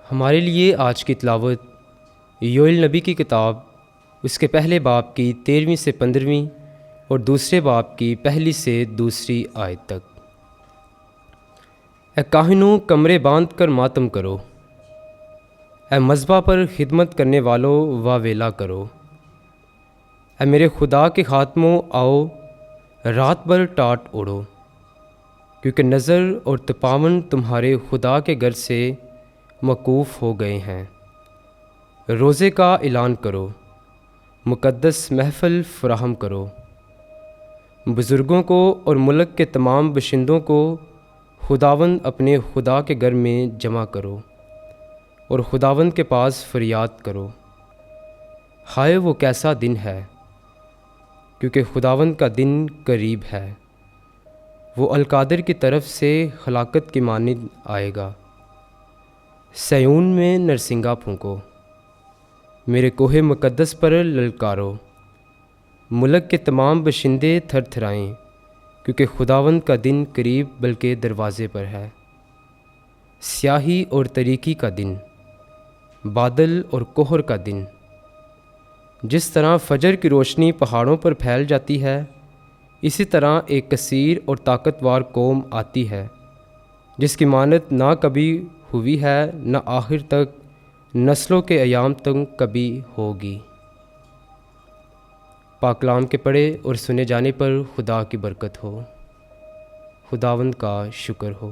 हमारे लिए आज की तिलावत योएल नबी की किताब उसके पहले बाब की 13वीं से 15वीं और दूसरे बाब की पहली से दूसरी आयत तक। ए काहिनों, कमरे बांध कर मातम करो। ए मज़बा पर खिदमत करने वालों वावेला करो। ए मेरे खुदा के खात्मों, आओ रात भर टाट उड़ो, क्योंकि नज़र और तपावन तुम्हारे खुदा के घर से मकूफ़ हो गए हैं। रोज़े का ऐलान करो, मुक़द्दस महफ़िल फ़राहम करो। बुज़ुर्गों को और मुल्क के तमाम बशिंदों को खुदावंद अपने खुदा के घर में जमा करो और खुदावंद के पास फ़रियाद करो। हाय वो कैसा दिन है, क्योंकि खुदावंद का दिन करीब है। वो अलकादर की तरफ से खलाकत की मानिंद आएगा। सयून में नरसिंगा फूंको, मेरे कोहे मुक़द्दस पर ललकारो। मुल्क के तमाम बशिंदे थरथराएं, क्योंकि खुदावंद का दिन करीब बल्कि दरवाज़े पर है। स्याही और तरीकी का दिन, बादल और कोहर का दिन। जिस तरह फजर की रोशनी पहाड़ों पर फैल जाती है, इसी तरह एक कसीर और ताकतवर कौम आती है, जिसकी मानत ना कभी हुई है न आखिर तक नस्लों के अयाम तक कभी होगी। पाकलाम के पढ़े और सुने जाने पर खुदा की बरकत हो। खुदावंद का शुक्र हो।